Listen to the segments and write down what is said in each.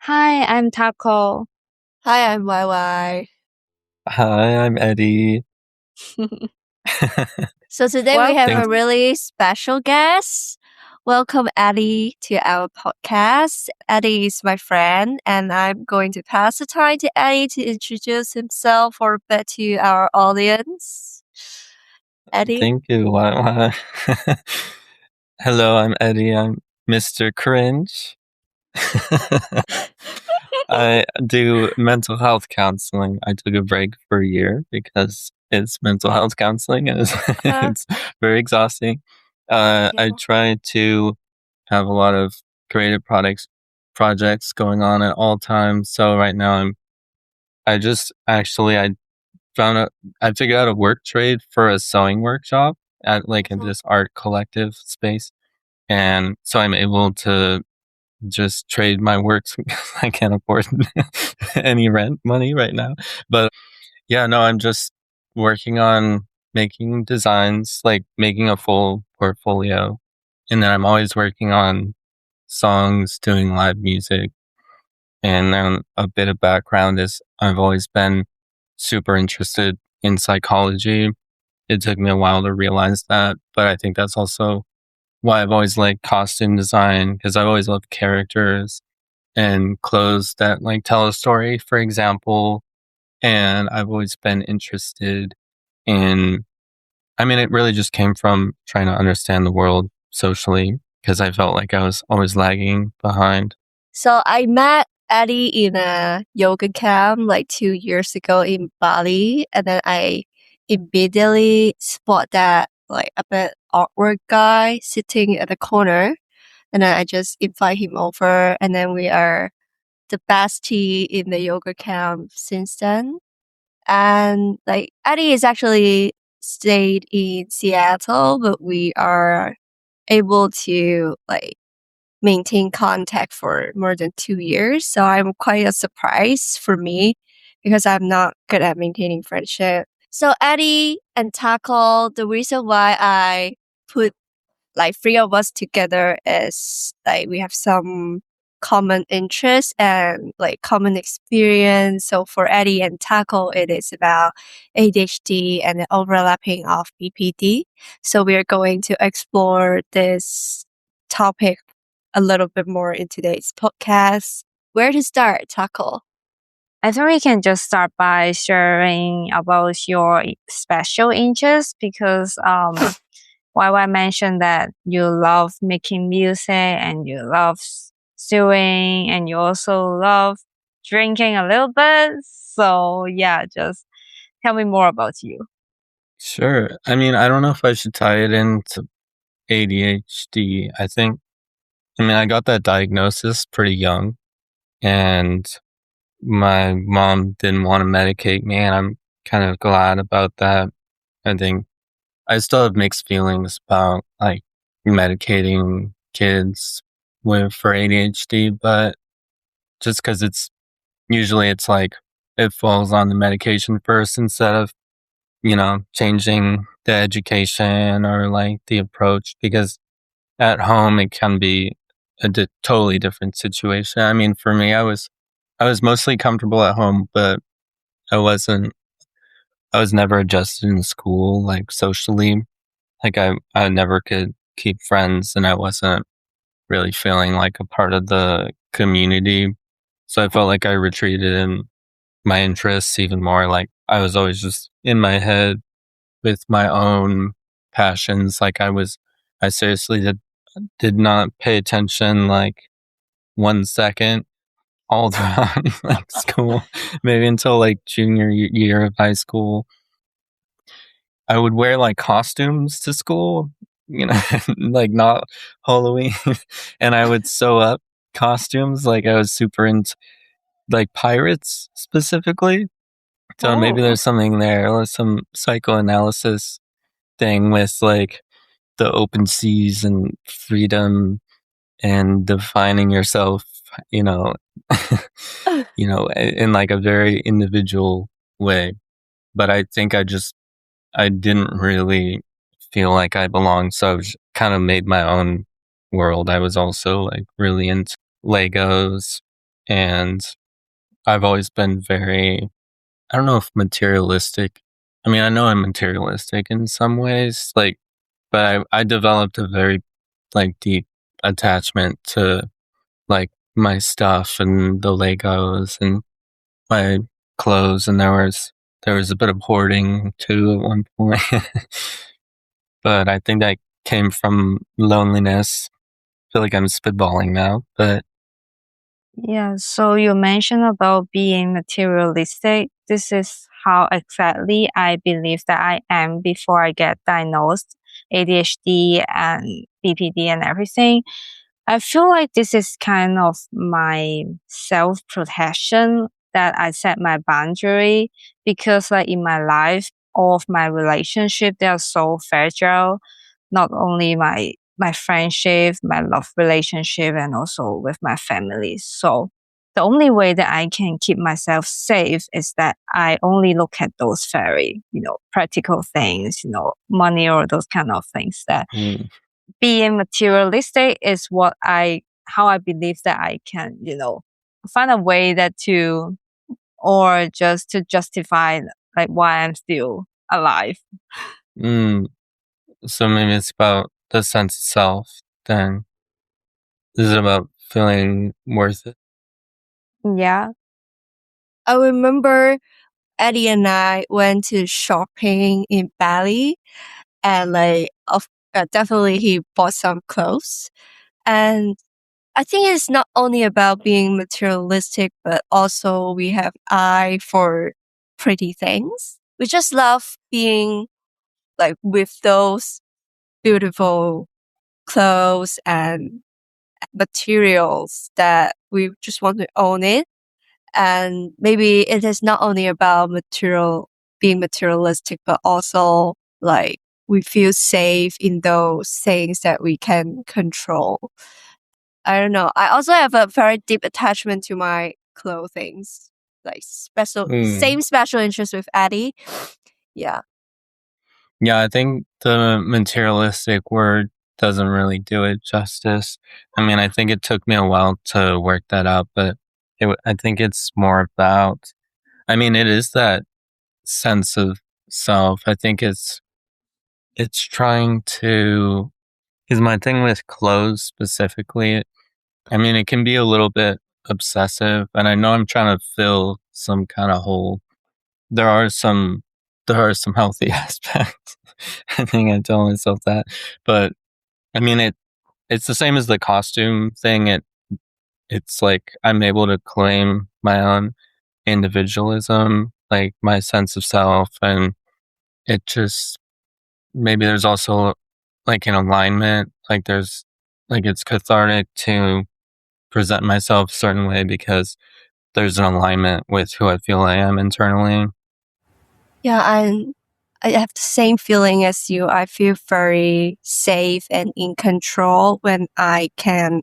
Hi, I'm Taco. Hi, I'm YY. Hi, I'm Eddie. So today we have a really special guest. Welcome, Eddie, to our podcast. Eddie is my friend, and I'm going to pass the time to Eddie to introduce himself for a bit to our audience. Eddie? Thank you, YY. Hello, I'm Eddie. I'm Mr. Cringe. I do mental health counseling. I took a break for a year because it's mental health counseling and it's very exhausting. I try to have a lot of creative projects going on at all times. So right now I figured out a work trade for a sewing workshop at in this art collective space. And so I'm able to just trade my works. I can't afford any rent money right now. But yeah, no, I'm just working on making designs, making a full portfolio. And then I'm always working on songs, doing live music. And then a bit of background is I've always been super interested in psychology. It took me a while to realize that, but I think that's also why I've always liked costume design, because I've always loved characters and clothes that tell a story, for example. And I've always been interested in, it really just came from trying to understand the world socially, because I felt like I was always lagging behind. So I met Eddie in a yoga camp 2 years ago in Bali, and then I immediately spot that a bit awkward guy sitting at the corner, and then I just invite him over, and then we are the bestie in the yoga camp since then. And Eddie is actually stayed in Seattle, but we are able to maintain contact for more than 2 years. So I'm quite a surprise for me because I'm not good at maintaining friendship. So Eddie and Taco, the reason why I put three of us together is we have some common interests and common experience. So for Eddie and Taco, it is about ADHD and the overlapping of BPD. So we are going to explore this topic a little bit more in today's podcast. Where to start, Taco? I think we can just start by sharing about your special interests because YY mentioned that you love making music and you love sewing and you also love drinking a little bit. So yeah, just tell me more about you. Sure. I don't know if I should tie it into ADHD. I got that diagnosis pretty young, and my mom didn't want to medicate me, and I'm kind of glad about that. I think I still have mixed feelings about medicating kids for ADHD, but just because it's it falls on the medication first instead of changing the education or the approach, because at home it can be a totally different situation. For me, I was mostly comfortable at home, but I was never adjusted in school, socially. I never could keep friends, and I wasn't really feeling like a part of the community. So I felt like I retreated in my interests even more. I was always just in my head with my own passions. I seriously did not pay attention 1 second all throughout school, maybe until junior year of high school. I would wear costumes to school, not Halloween, and I would sew up costumes. I was super into pirates specifically. So maybe there's something there, or some psychoanalysis thing with the open seas and freedom and defining yourself, in a very individual way. But I think I didn't really feel like I belonged, so I kind of made my own world. I was also really into Legos and I've always been very, I don't know if materialistic. I mean, I know I'm materialistic in some ways, like, but I developed a very like deep attachment to like my stuff and the Legos and my clothes, and there was a bit of hoarding too at one point. But I think that came from loneliness. I feel like I'm spitballing now, but Yeah, so you mentioned about being materialistic. This is how exactly I believe that I am before I get diagnosed ADHD and BPD and everything. I feel like this is kind of my self-protection that I set my boundary because like in my life, all of my relationship, they are so fragile. Not only my friendship, my love relationship, and also with my family. So the only way that I can keep myself safe is that I only look at those very, practical things, money or those kind of things that being materialistic is how I believe that I can, find a way or just to justify like why I'm still alive. So maybe it's about the sense of self then. Is it about feeling worth it? Yeah. I remember Eddie and I went to shopping in Bali, and definitely he bought some clothes. And I think it's not only about being materialistic, but also we have eye for pretty things. We just love being like with those beautiful clothes and materials that we just want to own it. And maybe it is not only about being materialistic, but also like we feel safe in those things that we can control. I don't know. I also have a very deep attachment to my clothing, like same special interest with Eddie. Yeah. Yeah, I think the materialistic word doesn't really do it justice. I mean, I think it took me a while to work that out, but I think it's more about, I mean, it is that sense of self. I think it's trying to, is my thing with clothes specifically. I mean, it can be a little bit obsessive, and I know I'm trying to fill some kind of hole. There are some healthy aspects. I think I tell myself that, but I mean, it's the same as the costume thing. It's like I'm able to claim my own individualism, like my sense of self, and it just, maybe there's also like an alignment, like it's cathartic to present myself a certain way because there's an alignment with who I feel I am internally. Yeah, I have the same feeling as you. I feel very safe and in control when I can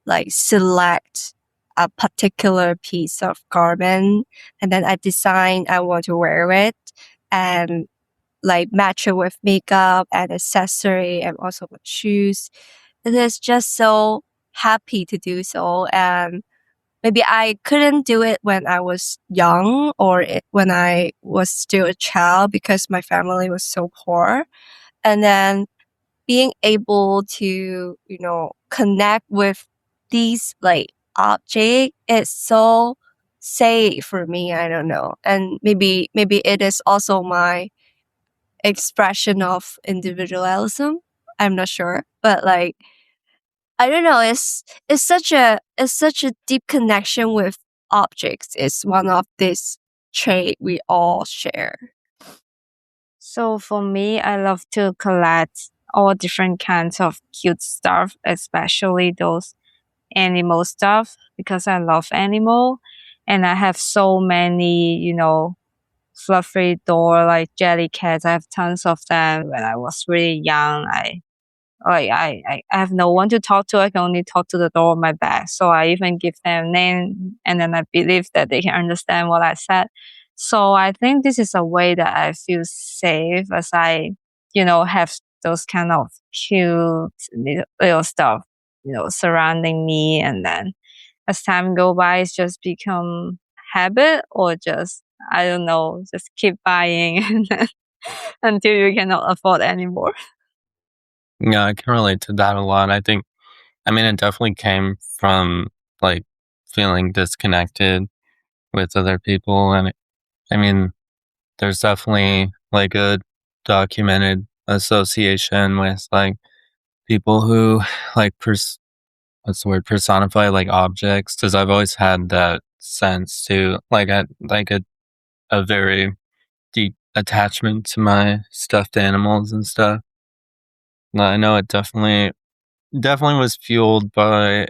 like select a particular piece of garment, and then I decide I want to wear it and like match it with makeup and accessory and also with shoes. It is just so happy to do so. And maybe I couldn't do it when I was young or when I was still a child because my family was so poor. And then being able to, connect with these like object is so safe for me. I don't know. And maybe it is also my expression of individualism. I'm not sure. But like I don't know, it's such a deep connection with objects. It's one of this trait we all share. So for me, I love to collect all different kinds of cute stuff, especially those animal stuff, because I love animal. And I have so many, fluffy door like jelly cats. I have tons of them. When I was really young, I have no one to talk to. I can only talk to the door of my bag. So I even give them a name, and then I believe that they can understand what I said. So I think this is a way that I feel safe as I, have those kind of cute little stuff, surrounding me. And then as time go by, it's just become habit, or just, I don't know, just keep buying and then, until you cannot afford anymore? Yeah, I can relate to that a lot. I think, I mean, it definitely came from like feeling disconnected with other people. And I mean, there's definitely like a documented association with like people who like what's the word, personify like objects, because I've always had that sense too, like a very deep attachment to my stuffed animals and stuff. I know it definitely was fueled by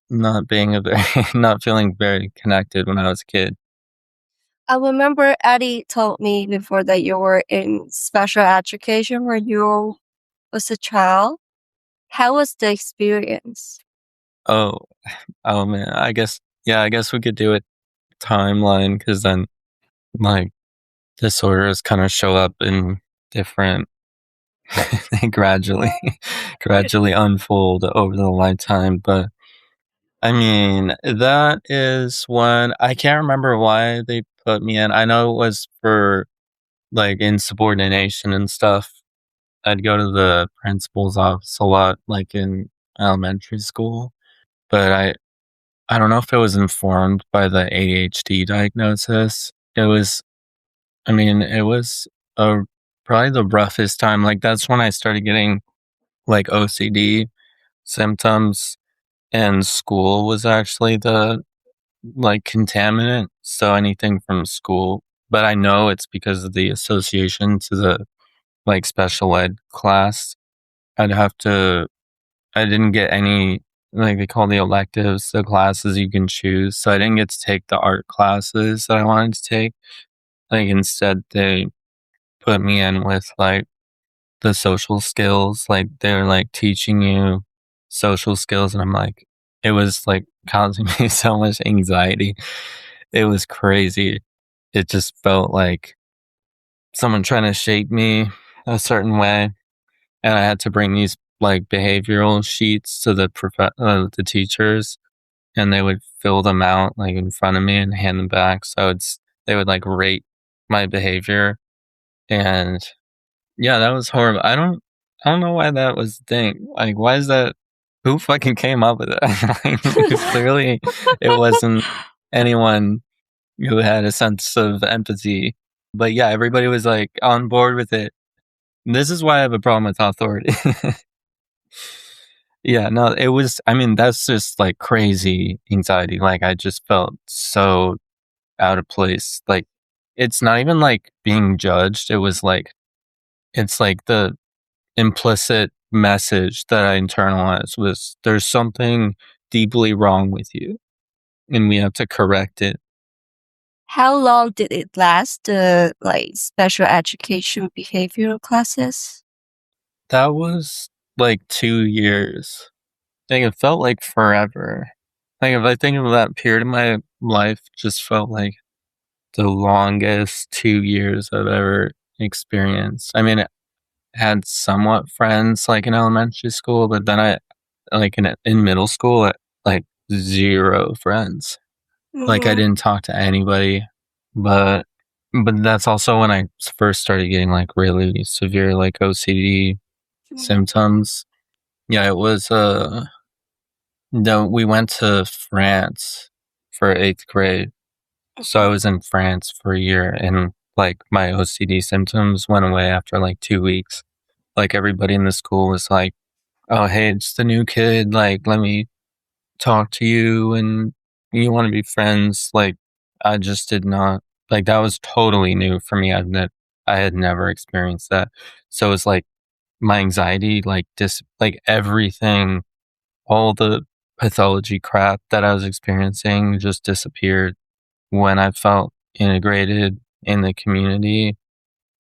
not being not feeling very connected when I was a kid. I remember Eddie told me before that you were in special education when you was a child. How was the experience? Oh, oh man, I guess we could do a timeline, because then like disorders kind of show up in different they gradually unfold over the lifetime. But I mean, that is when I can't remember why they put me in. I know it was for like insubordination and stuff. I'd go to the principal's office a lot, like in elementary school, but I don't know if it was informed by the ADHD diagnosis. It was, I mean, it was probably the roughest time. Like that's when I started getting like OCD symptoms, and school was actually the like contaminant. So anything from school, but I know it's because of the association to the like special ed class. I didn't get any, like they call the electives, the classes you can choose. So I didn't get to take the art classes that I wanted to take. Like instead they put me in with like the social skills. Like they're like teaching you social skills, and I'm like, it was like causing me so much anxiety. It was crazy. It just felt like someone trying to shape me a certain way, and I had to bring these like behavioral sheets to the teachers, and they would fill them out like in front of me and hand them back. So they would like rate my behavior, and yeah, that was horrible. I don't know why that was the thing. Like, why is that? Who fucking came up with it? Like, clearly, it wasn't anyone who had a sense of empathy. But yeah, everybody was like on board with it. This is why I have a problem with authority. Yeah, no, it was, I mean, that's just like crazy anxiety. Like, I just felt so out of place. Like, it's not even like being judged. It's like the implicit message that I internalized was, there's something deeply wrong with you and we have to correct it. How long did it last, the like special education behavioral classes? That was like 2 years. I think it felt like forever. Like if I think of that period of my life, just felt like the longest 2 years I've ever experienced. I mean, I had somewhat friends like in elementary school, but then I like in middle school, like zero friends. Like I didn't talk to anybody, but that's also when I first started getting like really severe like OCD symptoms. Yeah, it was no, we went to France for 8th grade. So I was in France for a year, and like my OCD symptoms went away after like 2 weeks. Like everybody in the school was like, "Oh, hey, it's the new kid. Like, let me talk to you, and you want to be friends." Like, I just did not, like, that was totally new for me. I had never experienced that. So it's like my anxiety, like like everything, all the pathology crap that I was experiencing just disappeared when I felt integrated in the community.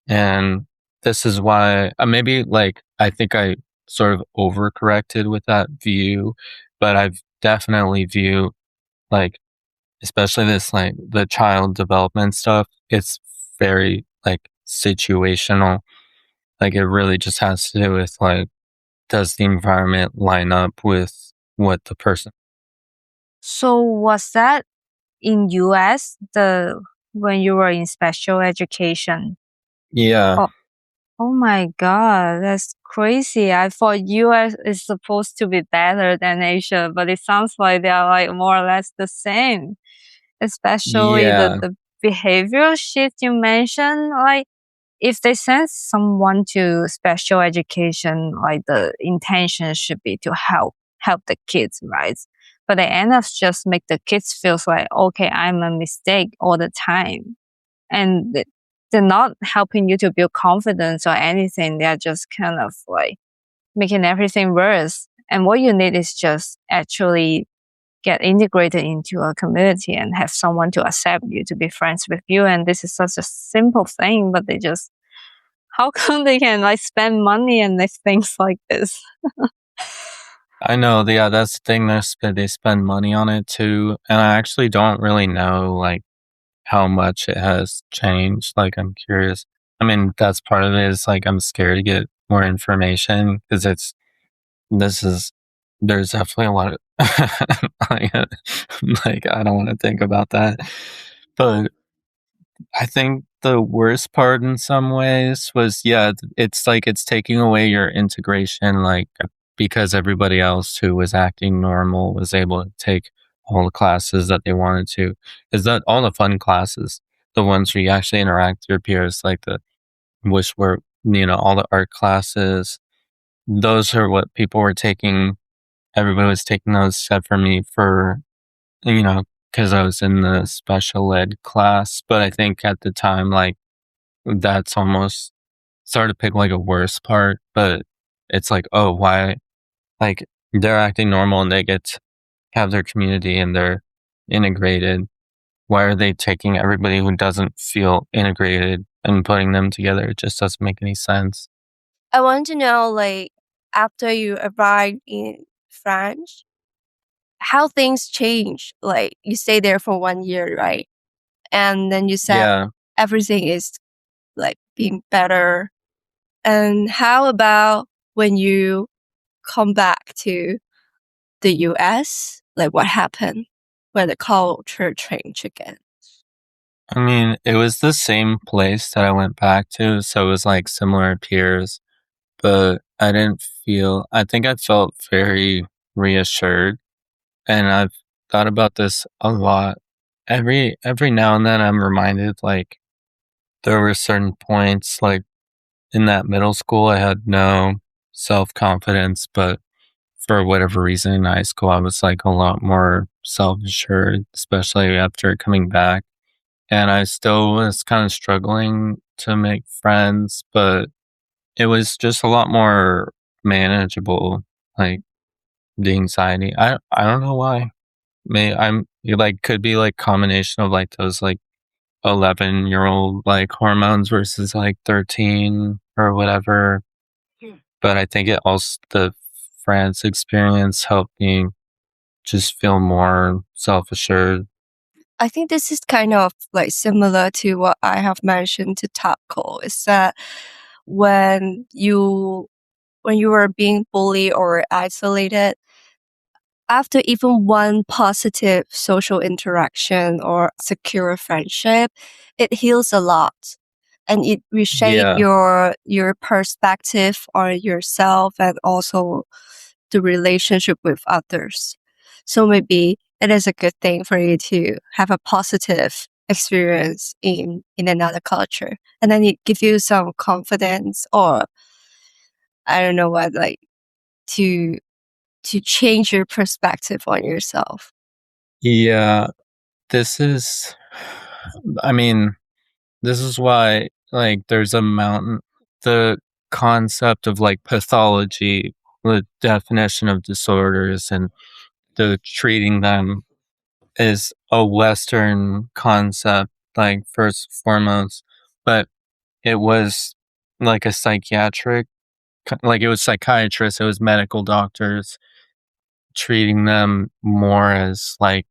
And this is why maybe like I think I sort of overcorrected with that view, but I've definitely view like, especially this like the child development stuff, it's very like situational. Like it really just has to do with like, does the environment line up with what the person So was that in US when you were in special education? Yeah. Oh my God, that's crazy. I thought US is supposed to be better than Asia, but it sounds like they are like more or less the same. Especially Yeah. the behavioral shift you mentioned. Like if they send someone to special education, like the intention should be to help the kids, right? But they end up just make the kids feels like, okay, I'm a mistake all the time. And they're not helping you to build confidence or anything. They're just kind of like making everything worse. And what you need is just actually get integrated into a community and have someone to accept you, to be friends with you. And this is such a simple thing, but they just, how come they can like spend money and like things like this? I know. Yeah, that's the thing. They spend money on it too. And I actually don't really know like how much it has changed. Like, I'm curious. I mean, that's part of it is like, I'm scared to get more information because there's definitely a lot of, like, I don't want to think about that. But I think the worst part in some ways was, yeah, it's like it's taking away your integration, like, because everybody else who was acting normal was able to take all the classes that they wanted to. Is that all the fun classes, the ones where you actually interact with your peers, like which were, all the art classes, those are what people were taking. Everybody was taking those except for me because I was in the special ed class. But I think at the time, like, that's almost started to pick like a worse part. But it's like, oh, why? Like, they're acting normal and they get to have their community and they're integrated. Why are they taking everybody who doesn't feel integrated and putting them together? It just doesn't make any sense. I want to know, like, after you arrived in France, how things change. Like, you stay there for 1 year, right? And then you said Yeah. everything is like being better. And how about when you come back to the US? Like, what happened when the culture changed again? I mean, it was the same place that I went back to. So it was like similar peers, but I think I felt very reassured. And I've thought about this a lot. Every now and then I'm reminded, like, there were certain points, like in that middle school, I had no self-confidence, but for whatever reason in high school, I was like a lot more self-assured, especially after coming back. And I still was kind of struggling to make friends, but it was just a lot more manageable, like the anxiety. I don't know why. It like could be like combination of like those like 11-year-old like hormones versus like 13 or whatever. But I think it also, the France experience helped me just feel more self-assured. I think this is kind of like similar to what I have mentioned to Taco, is that when you were being bullied or isolated, after even one positive social interaction or secure friendship, it heals a lot. And it reshape Yeah. your perspective on yourself and also the relationship with others. So maybe it is a good thing for you to have a positive experience in another culture. And then it gives you some confidence, or I don't know what, like, to change your perspective on yourself. Yeah. This is, I mean, this is why, like, there's the concept of like pathology, the definition of disorders and the treating them is a Western concept, like, first and foremost, but it was like a like, it was psychiatrists, it was medical doctors treating them more as like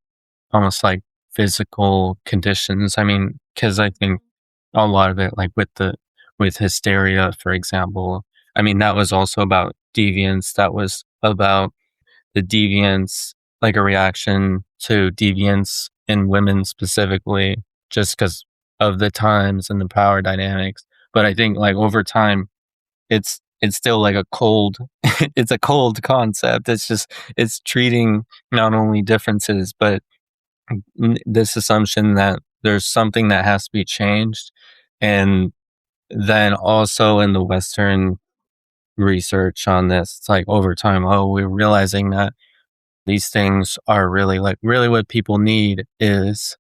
almost like physical conditions. I mean, because I think a lot of it, like with hysteria, for example, I mean, that was also about deviance. That was about the deviance, like a reaction to deviance in women specifically, just because of the times and the power dynamics. But I think like over time, it's still like a cold, it's a cold concept. It's treating not only differences, but this assumption that there's something that has to be changed. And then also in the Western research on this, it's like over time, we're realizing that these things are really what people need is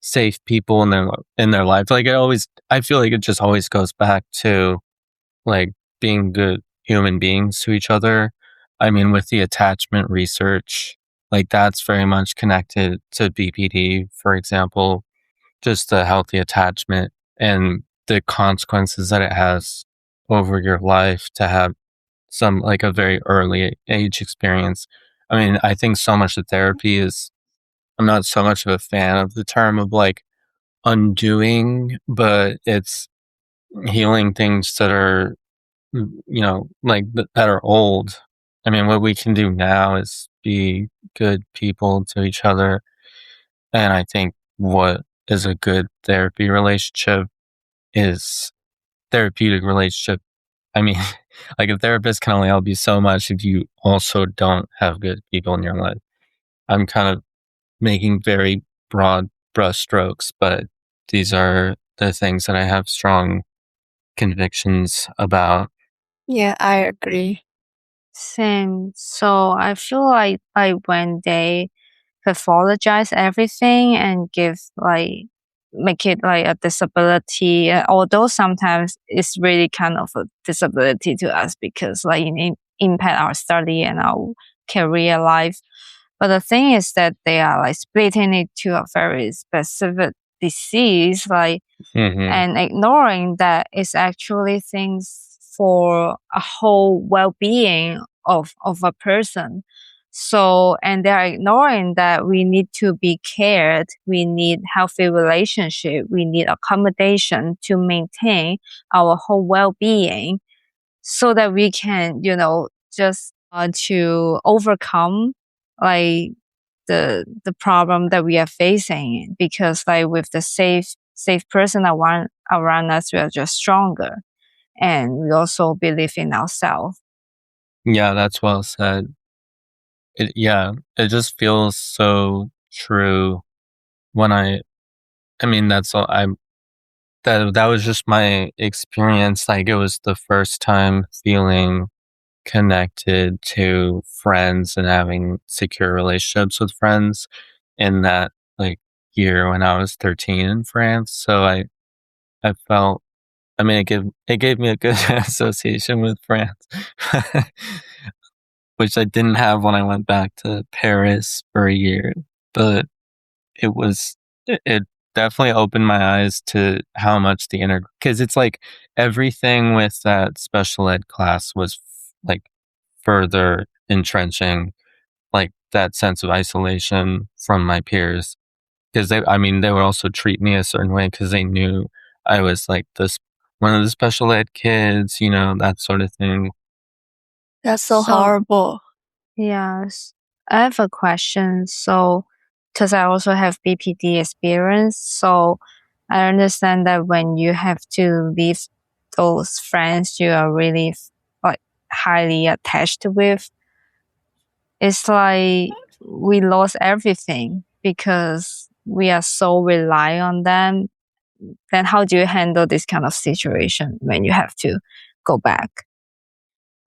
safe people in their life. Like I feel like it just always goes back to like being good human beings to each other. I mean, with the attachment research, like that's very much connected to BPD, for example, just the healthy attachment and the consequences that it has over your life to have some like a very early age experience. I mean, I think so much of therapy I'm not so much of a fan of the term of like undoing, but it's healing things that are, like that are old. I mean, what we can do now is be good people to each other. And I think what is a good therapeutic relationship. I mean, like a therapist can only help you so much if you also don't have good people in your life. I'm kind of making very broad brushstrokes, but these are the things that I have strong convictions about. Yeah, I agree. Same. So I feel like when they pathologize everything and make it like a disability, although sometimes it's really kind of a disability to us because like it impact our study and our career life. But the thing is that they are like splitting it to a very specific disease, and ignoring that it's actually things for a whole well-being of a person. So, and they're ignoring that we need to be cared, we need healthy relationship, we need accommodation to maintain our whole well-being so that we can, just to overcome like the problem that we are facing, because like with the safe person around us, we are just stronger and we also believe in ourselves. Yeah, that's well said. It just feels so true when that's all that was just my experience. Like it was the first time feeling connected to friends and having secure relationships with friends in that like year when I was 13 in France. So I felt, it gave me a good association with France, which I didn't have when I went back to Paris for a year, but it definitely opened my eyes to how much because it's like everything with that special ed class was like further entrenching like that sense of isolation from my peers, because they would also treat me a certain way because they knew I was like one of the special ed kids, that sort of thing. That's so horrible. Yes. I have a question. So, because I also have BPD experience, so I understand that when you have to leave those friends you are really like highly attached with, it's like we lost everything because we are so rely on them. Then how do you handle this kind of situation when you have to go back?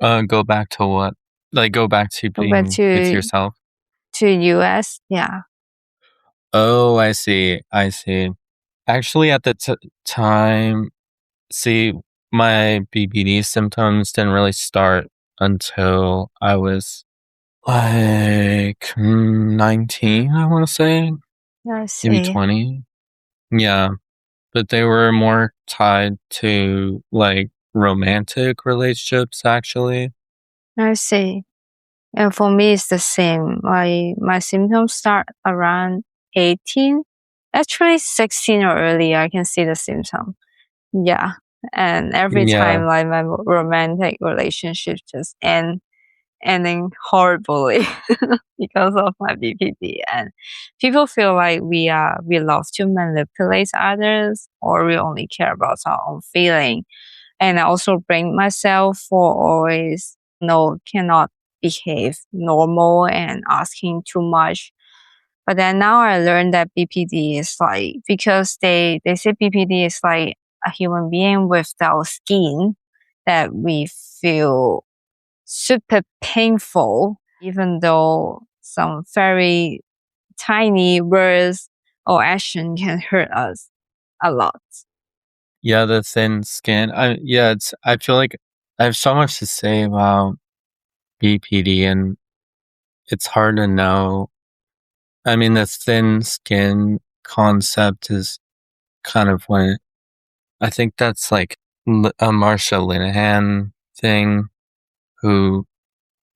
Go back to what? Like go back to being with yourself? To US, yeah. Oh, I see. Actually, at the time, see, my BPD symptoms didn't really start until I was like 19, I want to say. I see. Maybe 20. Yeah. But they were more tied to like romantic relationships, actually. I see. And for me, it's the same. My symptoms start around 18. Actually, 16 or earlier, I can see the symptom. Yeah. And every time, like my romantic relationship just end. ending horribly because of my BPD. And people feel like we love to manipulate others, or we only care about our own feeling. And I also blame myself for always cannot behave normal and asking too much. But then now I learned that BPD is like, because they say BPD is like a human being without skin, that we feel super painful, even though some very tiny words or action can hurt us a lot. Yeah, the thin skin. I feel like I have so much to say about BPD, and it's hard to know. I mean, the thin skin concept is kind of when I think that's like a Marsha Linehan thing, who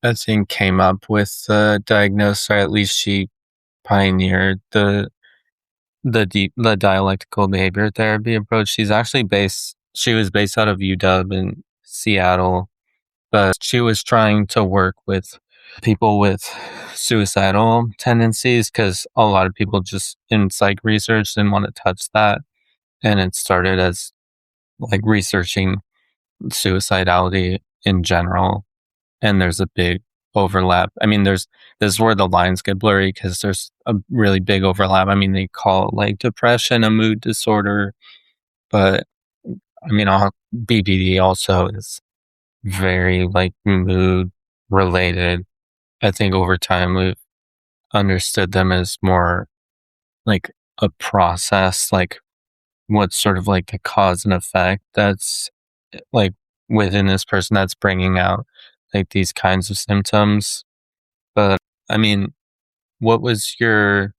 I think came up with the diagnosis, or at least she pioneered the dialectical behavior therapy approach. She was based out of UW in Seattle, but she was trying to work with people with suicidal tendencies, because a lot of people just in psych research didn't want to touch that. And it started as like researching suicidality in general. And there's a big overlap. I mean, this is where the lines get blurry, because there's a really big overlap. I mean, they call like depression a mood disorder, but I mean, BPD also is very like mood related. I think over time we've understood them as more like a process, like what's sort of like the cause and effect that's like within this person that's bringing out like these kinds of symptoms. But I mean, what was your,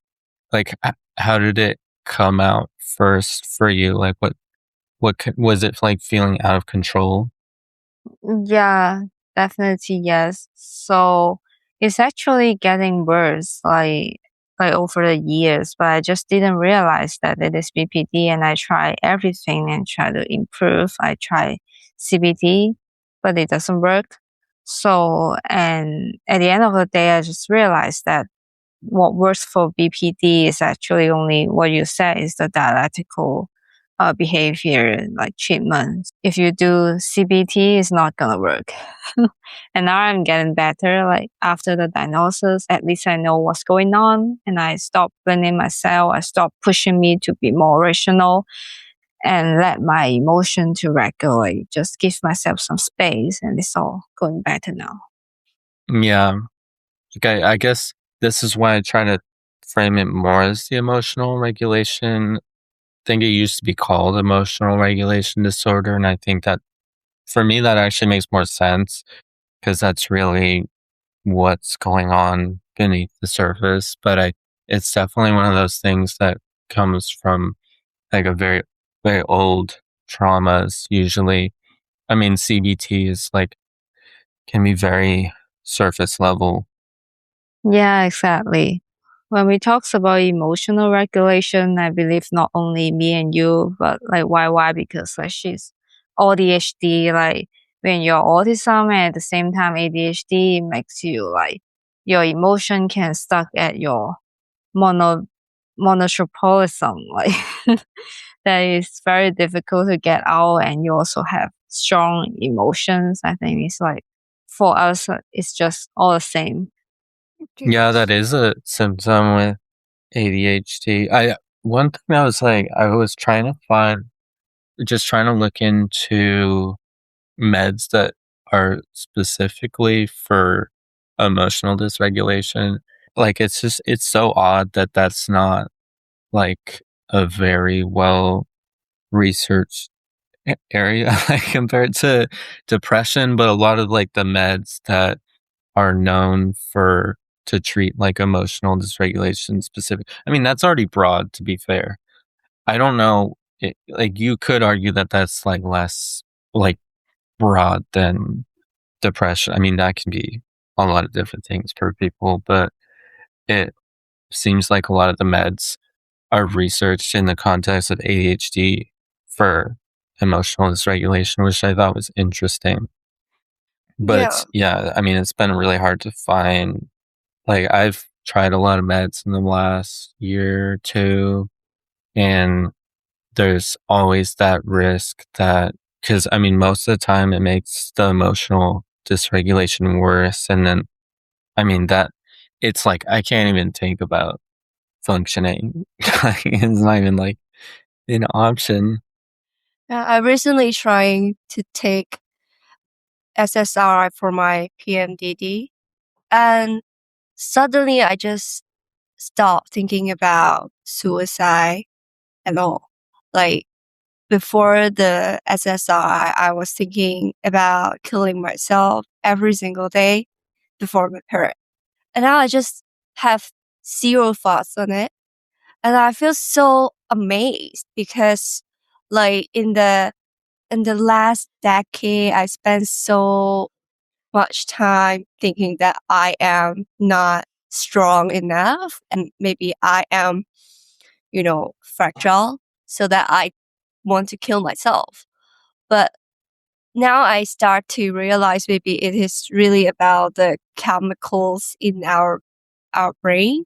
like, how did it come out first for you? Like, what was it like, feeling out of control? Yeah, definitely yes. So it's actually getting worse, like over the years, but I just didn't realize that it is BPD, and I try everything and try to improve. I try CBT, but it doesn't work. So, and at the end of the day, I just realized that what works for BPD is actually only what you said, is the dialectical behavior, like treatment. If you do CBT, it's not gonna work. And now I'm getting better. Like after the diagnosis, at least I know what's going on, and I stop blaming myself. I stop pushing me to be more rational, and let my emotion to regulate. Just give myself some space, and it's all going better now. Yeah. Okay, I guess this is why I try to frame it more as the emotional regulation. I think it used to be called emotional regulation disorder, and I think that for me that actually makes more sense, because that's really what's going on beneath the surface. But it's definitely one of those things that comes from like a very, very old traumas usually. I mean, CBT is like, can be very surface level. Yeah, exactly. When we talks about emotional regulation, I believe not only me and you, but like YY, because like she's ADHD, like when you're autism and at the same time ADHD, it makes you like your emotion can stuck at your mono monotropolism, like that is very difficult to get out, and you also have strong emotions. I think it's like for us, it's just all the same. Yeah, that is a symptom with ADHD. One thing I was trying to find, just trying to look into meds that are specifically for emotional dysregulation. Like, it's so odd that that's not like a very well researched area, like compared to depression. But a lot of like the meds that are known to treat like emotional dysregulation specific. I mean, that's already broad, to be fair. I don't know. Like, you could argue that that's like less like broad than depression. I mean, that can be a lot of different things for people, but it seems like a lot of the meds are researched in the context of ADHD for emotional dysregulation, which I thought was interesting. But yeah, I mean, it's been really hard to find. Like, I've tried a lot of meds in the last year or two, and there's always that risk that, because I mean, most of the time it makes the emotional dysregulation worse. And then, I mean, that it's like, I can't even think about functioning. It's not even like an option. Yeah, I recently trying to take SSRI for my PMDD, and suddenly I just stopped thinking about suicide at all. Like before the SSRI, I was thinking about killing myself every single day before my period. And now I just have zero thoughts on it. And I feel so amazed because like in the last decade, I spent so much time thinking that I am not strong enough and maybe I am, fragile, so that I want to kill myself. But now I start to realize maybe it is really about the chemicals in our brain,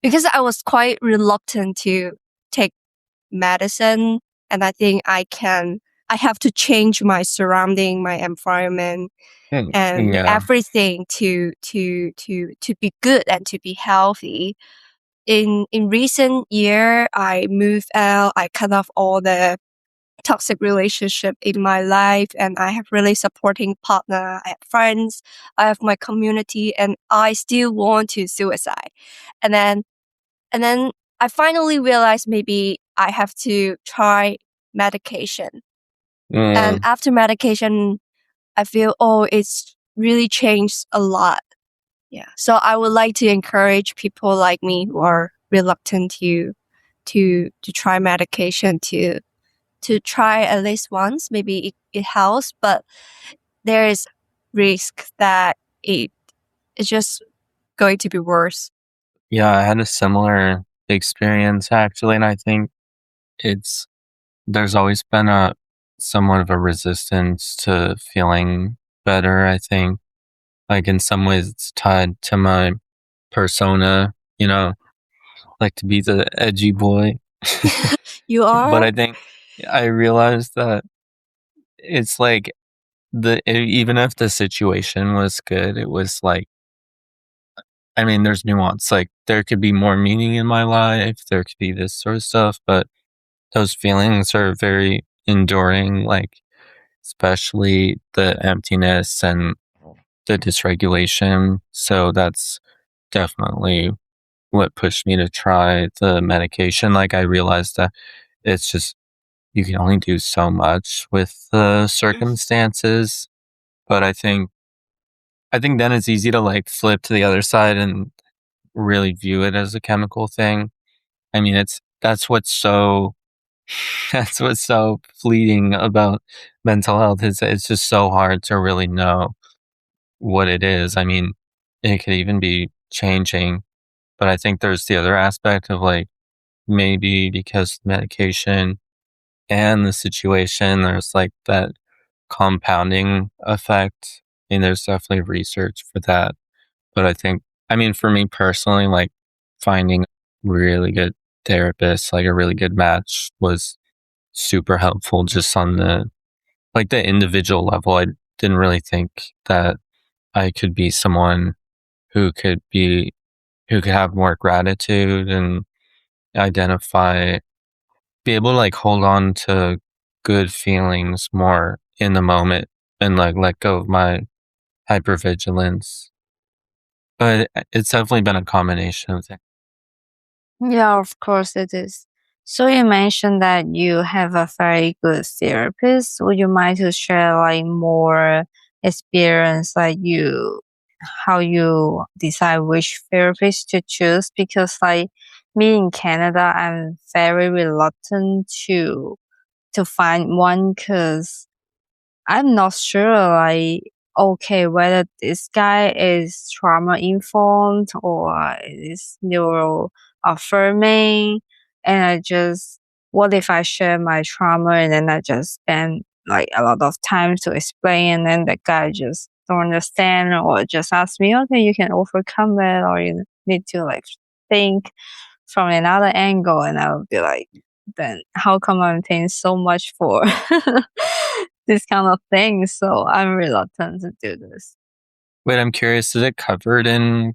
because I was quite reluctant to take medicine, and I think I have to change my surrounding, my environment, and everything to be good and to be healthy. In recent year, I moved out. I cut off all the toxic relationship in my life, and I have really supporting partner. I have friends. I have my community, and I still want to suicide. And then I finally realized maybe I have to try medication. And after medication, I feel, it's really changed a lot. Yeah. So I would like to encourage people like me who are reluctant to try medication to try at least once. Maybe it helps, but there is risk that it's just going to be worse. Yeah, I had a similar experience actually, and I think there's always been somewhat of a resistance to feeling better. I think, like in some ways, it's tied to my persona, like to be the edgy boy. You are? But I think I realized that it's like even if the situation was good, it was like, I mean, there's nuance. Like there could be more meaning in my life. There could be this sort of stuff, but those feelings are very enduring, like especially the emptiness and the dysregulation. So that's definitely what pushed me to try the medication. Like I realized that it's just, you can only do so much with the circumstances. But I think then it's easy to like flip to the other side and really view it as a chemical thing. I mean, that's what's so fleeting about mental health. It's just so hard to really know what it is. I mean, it could even be changing, but I think there's the other aspect of like, maybe because of medication and the situation, there's like that compounding effect. And there's definitely research for that. But I think, I mean, for me personally, like finding really good therapists, like a really good match was super helpful just on the individual level. I didn't really think that I could be someone who could have more gratitude and be able to like hold on to good feelings more in the moment and like let go of my hypervigilance. But it's definitely been a combination of things. Yeah, of course it is. So you mentioned that you have a very good therapist. Would you mind to share like more experience, like how you decide which therapist to choose? Because like me in Canada, I'm very reluctant to find one because I'm not sure like okay whether this guy is trauma informed or is neuro affirming. And what if I share my trauma and then I just spend like a lot of time to explain, and then the guy just don't understand or just ask me, okay, you can overcome it, or you need to like think from another angle, and I would be like, then how come I'm paying so much for this kind of thing? So I'm reluctant to do this. Wait, I'm curious, is it covered in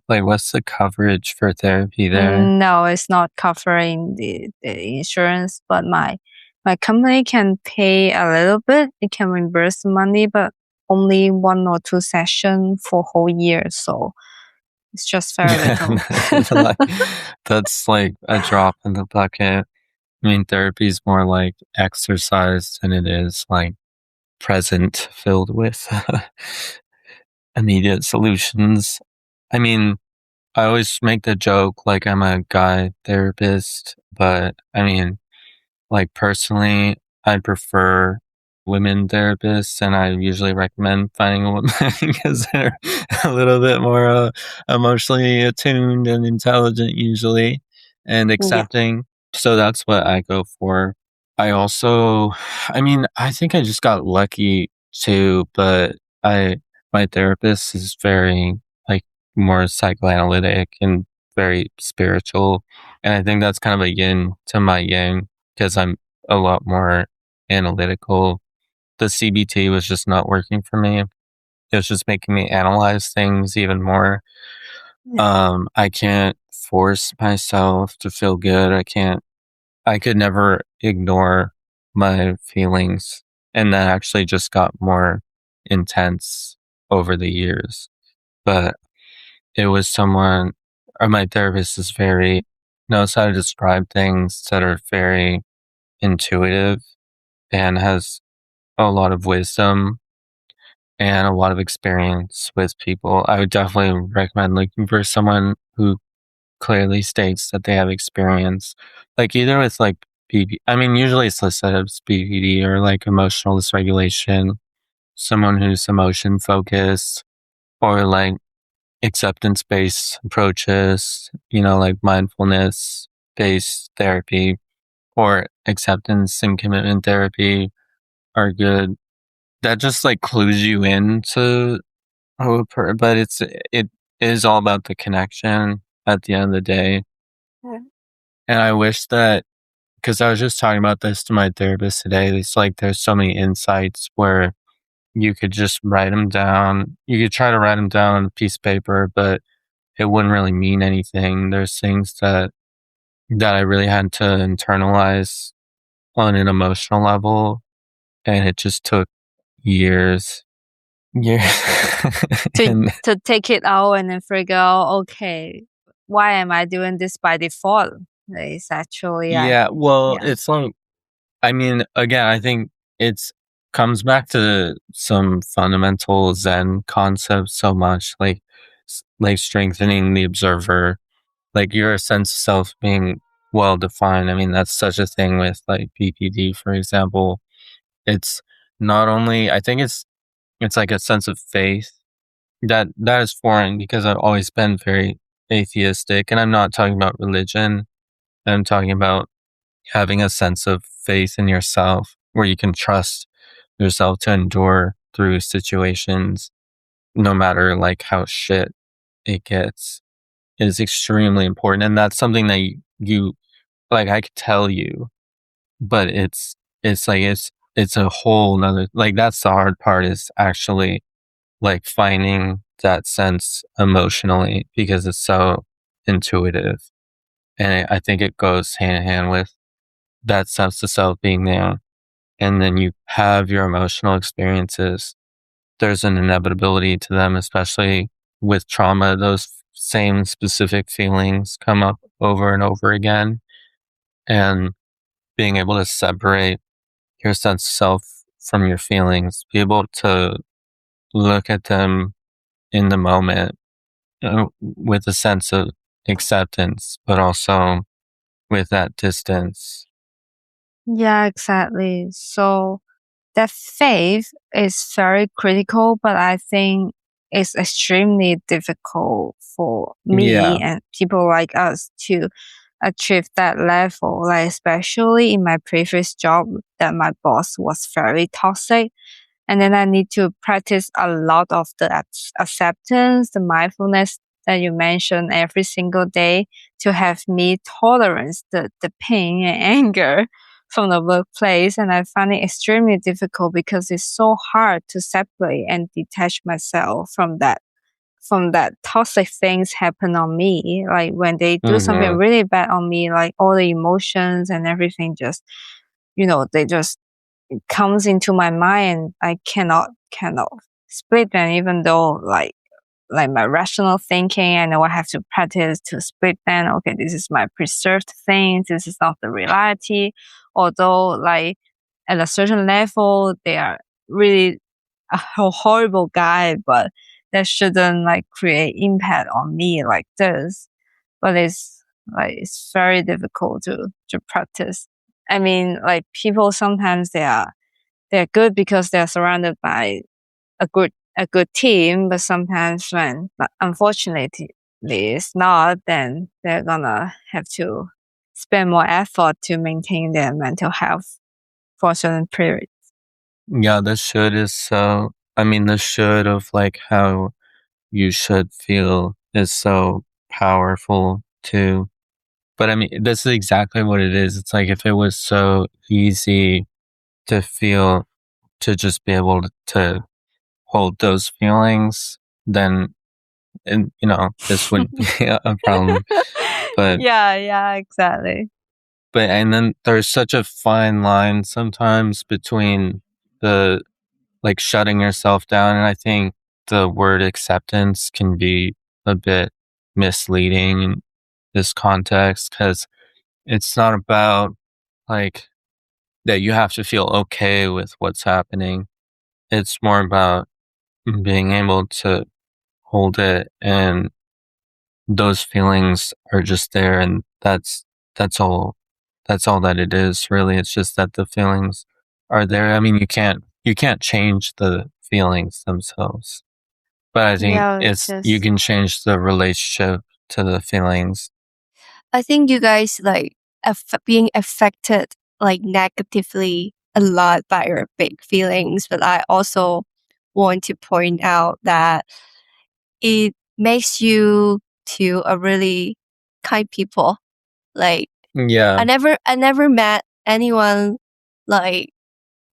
like what's the coverage for therapy there? No, it's not covering the insurance, but my company can pay a little bit. It can reimburse the money, but only 1 or 2 sessions for whole year. So it's just very little. That's like a drop in the bucket. I mean, therapy is more like exercise than it is like present filled with immediate solutions. I mean, I always make the joke like I'm a guy therapist, but I mean, like personally, I prefer women therapists, and I usually recommend finding a woman because they're a little bit more emotionally attuned and intelligent usually, and accepting. So that's what I go for. I also, I mean, I think I just got lucky too, but my therapist is very like more psychoanalytic and very spiritual. And I think that's kind of a yin to my yang because I'm a lot more analytical. The CBT was just not working for me. It was just making me analyze things even more. I can't force myself to feel good. I could never ignore my feelings. And that actually just got more intense over the years. But it was someone, or my therapist is knows how to describe things that are very intuitive and has a lot of wisdom and a lot of experience with people. I would definitely recommend looking for someone who clearly states that they have experience, like either with like usually it's listed as BPD or like emotional dysregulation, someone who's emotion focused, or like acceptance based approaches, like mindfulness based therapy or acceptance and commitment therapy are good. That just like clues you into but it is all about the connection at the end of the day. Yeah. And I wish that, because I was just talking about this to my therapist today, it's like there's so many insights where you could just write them down. You could try to write them down on a piece of paper, but it wouldn't really mean anything. There's things that I really had to internalize on an emotional level, and it just took years. To take it out and then figure out, okay, why am I doing this by default? It's actually it's like, I mean, again, I think it's comes back to some fundamental Zen concepts so much, like strengthening the observer, like your sense of self being well defined. I mean, that's such a thing with like BPD, for example. It's not only, I think it's like a sense of faith that is foreign because I've always been very atheistic, and I'm not talking about religion. I'm talking about having a sense of faith in yourself where you can trust yourself to endure through situations, no matter like how shit it gets, is extremely important. And that's something that you like, I could tell you, but it's a whole nother, like, that's the hard part, is actually like finding that sense emotionally, because it's so intuitive. And I think it goes hand in hand with that sense of self being there. And then you have your emotional experiences. There's an inevitability to them, especially with trauma. Those same specific feelings come up over and over again. And being able to separate your sense of self from your feelings, be able to look at them in the moment, with a sense of acceptance, but also with that distance. Yeah, exactly. So that faith is very critical, but I think it's extremely difficult for me and people like us to achieve that level, like especially in my previous job that my boss was very toxic. And then I need to practice a lot of the acceptance, the mindfulness that you mentioned every single day to have me tolerance the pain and anger from the workplace. And I find it extremely difficult because it's so hard to separate and detach myself from that toxic things happen on me. Like when they do something really bad on me, like all the emotions and everything just, they just it comes into my mind. I cannot split them, even though like my rational thinking, I know I have to practice to split them. Okay, this is my preserved things. This is not the reality. Although like at a certain level, they are really a horrible guy, but that shouldn't like create impact on me like this. But it's very difficult to practice. I mean, like people sometimes they're good because they're surrounded by a good team, but sometimes when unfortunately it's not, then they're gonna have to spend more effort to maintain their mental health for a certain period. Yeah, the should is so, the should of like how you should feel is so powerful too. But this is exactly what it is. It's like if it was so easy to feel, to just be able to hold those feelings, then, this wouldn't be a problem. But yeah, exactly. But and then there's such a fine line sometimes between the like shutting yourself down, and I think the word acceptance can be a bit misleading in this context because it's not about like that you have to feel okay with what's happening. It's more about being able to hold it, and those feelings are just there, and that's all that it is, really. It's just that the feelings are there. I mean, you can't change the feelings themselves, but I think you can change the relationship to the feelings. I think you guys like being affected like negatively a lot by your big feelings, but I also want to point out that it makes you to a really kind people. Like Yeah. I never met anyone like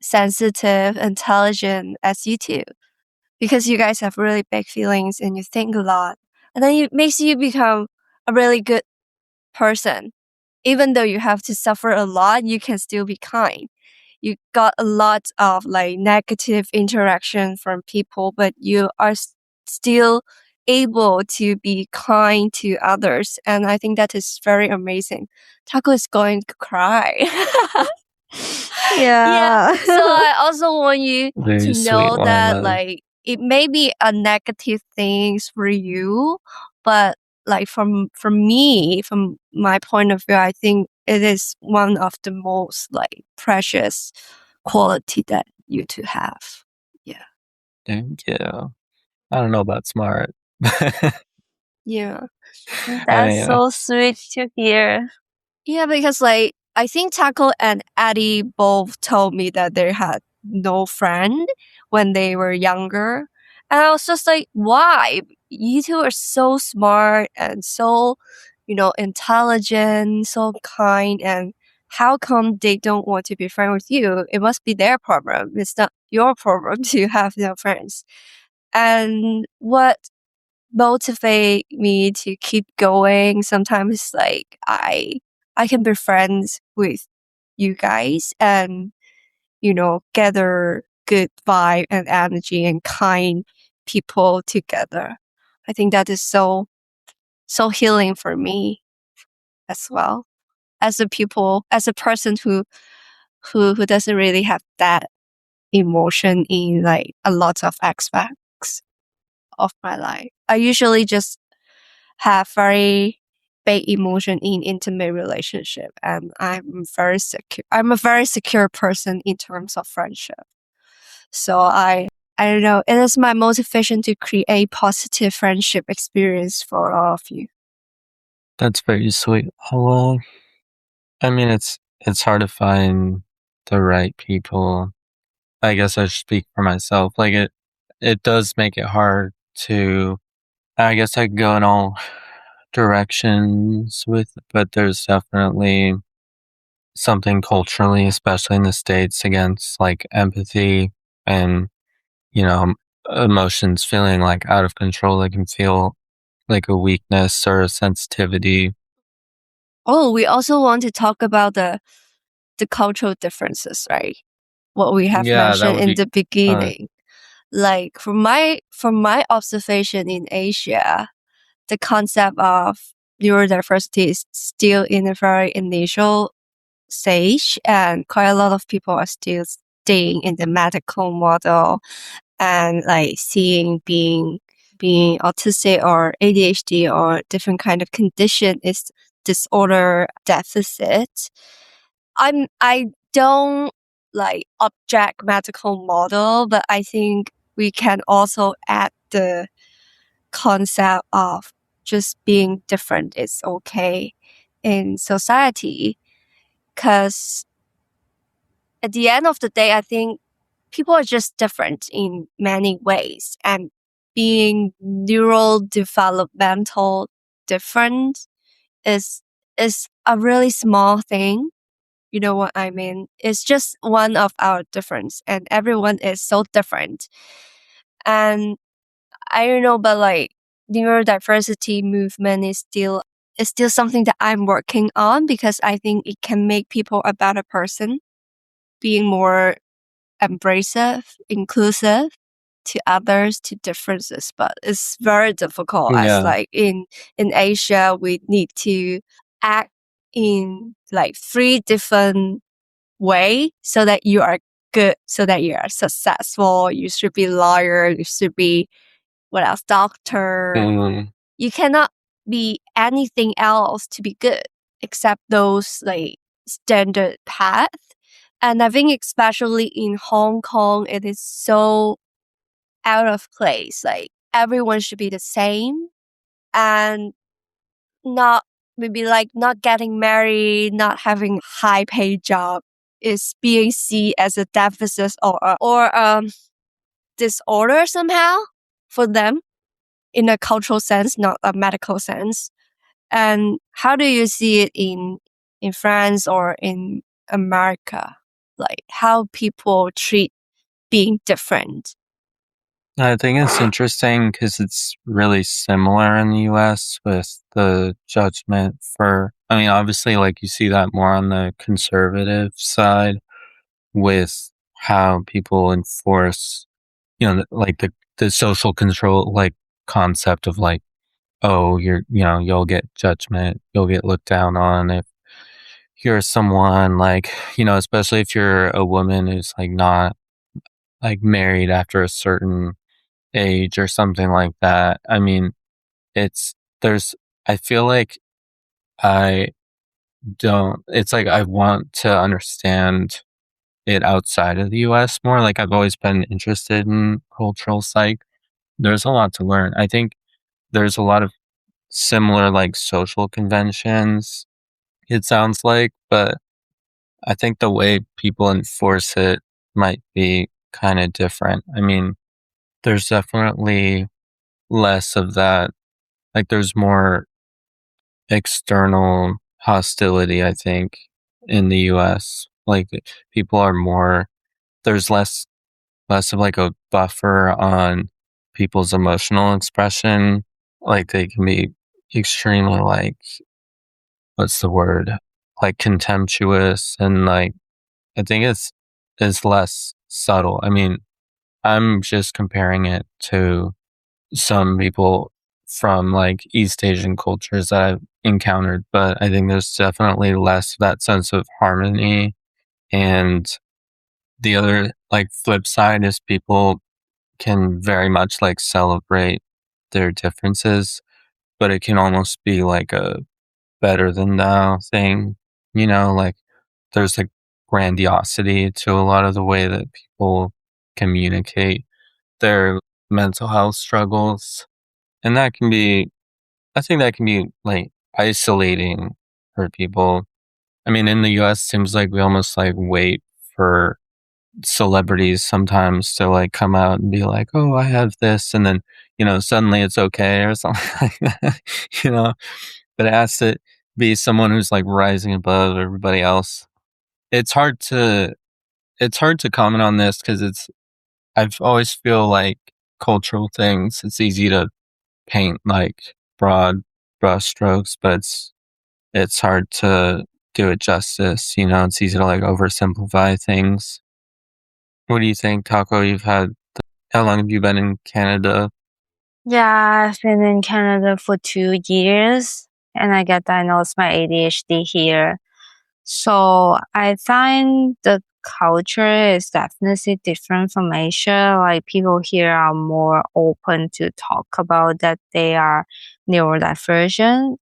sensitive, intelligent as you two, because you guys have really big feelings and you think a lot, and then it makes you become a really good person. Even though you have to suffer a lot, you can still be kind. You got a lot of like negative interaction from people, but you are still able to be kind to others. And I think that is very amazing. Taco is going to cry. Yeah. So I also want you Very to know sweet that YY. like it may be a negative things for you, but like from me, from my point of view, I think it is one of the most like precious quality that you two have. Yeah. Thank you. I don't know about smart. Yeah. That's Anyway. so sweet to hear. Yeah, because like I think Taco and Eddie both told me that they had no friend when they were younger. And I was just like, why? You two are so smart and so, intelligent, so kind, and how come they don't want to be friends with you? It must be their problem. It's not your problem to have no friends. And what motivate me to keep going sometimes like I can be friends with you guys and gather good vibe and energy and kind people together. I think that is so healing for me as well, as a person who doesn't really have that emotion in like a lot of aspects of my life. I usually just have very big emotion in intimate relationship, and I'm a very secure person in terms of friendship. So I don't know, it is my motivation to create positive friendship experience for all of you. That's very sweet. Well, I mean, it's hard to find the right people. I guess I should speak for myself. Like it does make it hard to. I guess I could go in all directions with, but there's definitely something culturally, especially in the States, against like empathy and, you know, emotions feeling like out of control. They can feel like a weakness or a sensitivity. Oh, we also want to talk about the cultural differences, right? What we have Yeah, that mentioned would in be the beginning. Like from my observation in Asia, the concept of neurodiversity is still in a very initial stage, and quite a lot of people are still staying in the medical model and like seeing being autistic or ADHD or different kind of condition is disorder deficit. I don't like object medical model, but I think we can also add the concept of just being different is okay in society. Because at the end of the day, I think people are just different in many ways, and being neurodevelopmental different is a really small thing. You know what I mean? It's just one of our difference, and everyone is so different. And I don't know, but like neurodiversity movement is still something that I'm working on, because I think it can make people a better person, being more embracive, inclusive to others, to differences. But it's very difficult, as Yeah. like in Asia, we need to act in like 3 different way so that you are good, so that you are successful. You should be lawyer, you should be what else, doctor. You cannot be anything else to be good except those like standard path. And I think especially in Hong Kong, it is so out of place. Like everyone should be the same, and not maybe like not getting married, not having high paid job is being seen as a deficit or disorder somehow for them, in a cultural sense, not a medical sense. And how do you see it in France or in America? Like how people treat being different? I think it's interesting because it's really similar in the US with the judgment for, I mean, obviously, like you see that more on the conservative side with how people enforce, like the social control, like concept of like, oh, you'll get judgment, you'll get looked down on if you're someone like, especially if you're a woman who's like not like married after a certain age or something like that. I mean, I feel like I it's like I want to understand it outside of the US more. Like I've always been interested in cultural psych. There's a lot to learn. I think there's a lot of similar like social conventions, it sounds like, but I think the way people enforce it might be kind of different. I mean, there's definitely less of that. Like there's more external hostility, I think, in the US. Like people are more, there's less of like a buffer on people's emotional expression. Like they can be extremely like, what's the word? Like contemptuous, and like I think it's less subtle. I mean, I'm just comparing it to some people from like East Asian cultures that I've encountered, but I think there's definitely less of that sense of harmony. And the other like flip side is people can very much like celebrate their differences, but it can almost be like a better than thou thing, like there's like grandiosity to a lot of the way that people communicate their mental health struggles. And I think that can be like isolating for people. I mean, in the US, it seems like we almost like wait for celebrities sometimes to like come out and be like, oh, I have this. And then, suddenly it's okay or something like that, but it has to be someone who's like rising above everybody else. It's hard to comment on this because I've always feel like cultural things, it's easy to paint like broad brush strokes, but it's hard to do it justice. It's easy to like oversimplify things. What do you think, Taco? How long have you been in Canada? Yeah, I've been in Canada for 2 years and I got diagnosed my ADHD here. So I find the culture is definitely different from Asia. Like people here are more open to talk about that they are neurodivergent,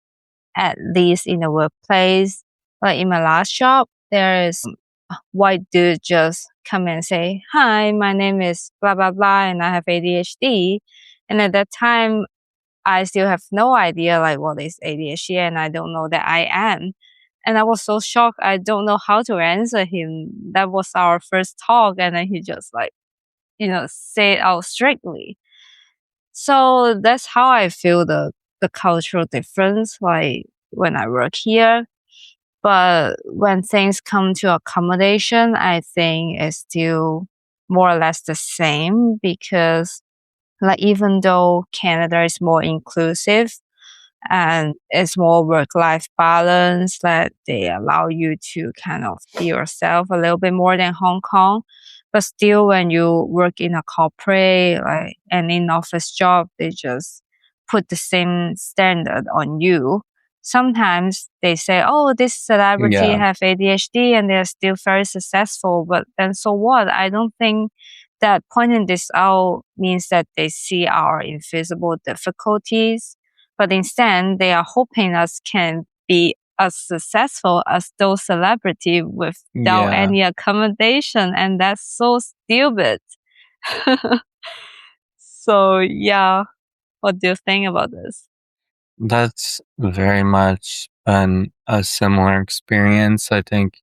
at least in the workplace. Like in my last job, there is a white dude just come and say, hi, my name is blah, blah, blah, and I have ADHD. And at that time, I still have no idea like what is ADHD and I don't know that I am. And I was so shocked. I don't know how to answer him. That was our first talk. And then he just like, say it out strictly. So that's how I feel the cultural difference, like when I work here. But when things come to accommodation, I think it's still more or less the same because like even though Canada is more inclusive and it's more work-life balance, that they allow you to kind of be yourself a little bit more than Hong Kong. But still when you work in a corporate like an in-office job, they just put the same standard on you. Sometimes they say, oh, this celebrity have ADHD and they're still very successful, but then so what? I don't think that pointing this out means that they see our invisible difficulties, but instead they are hoping us can be as successful as those celebrities without any accommodation, and that's so stupid. So yeah, what do you think about this? That's very much been a similar experience, I think.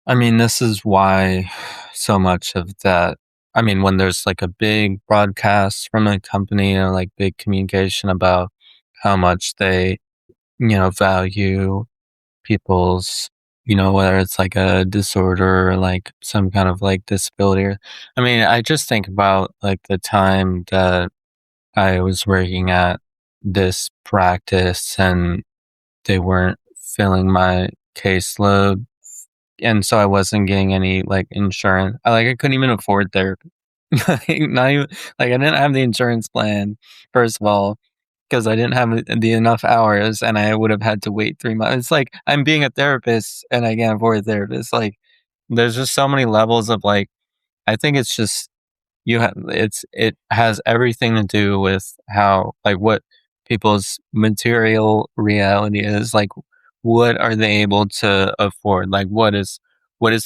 I mean, this is why so much of that, I mean, when there's like a big broadcast from a company or like big communication about how much they, value people's, whether it's like a disorder or like some kind of like disability. I mean, I just think about like the time that I was working at this practice and they weren't filling my caseload. And so I wasn't getting any like insurance. I couldn't even afford therapy. Not even, I didn't have the insurance plan, first of all, because I didn't have the enough hours and I would have had to wait 3 months. It's like I'm being a therapist and I can't afford a therapist. Like there's just so many levels of like, I think it's just it has everything to do with how like what people's material reality is, like what are they able to afford, like what is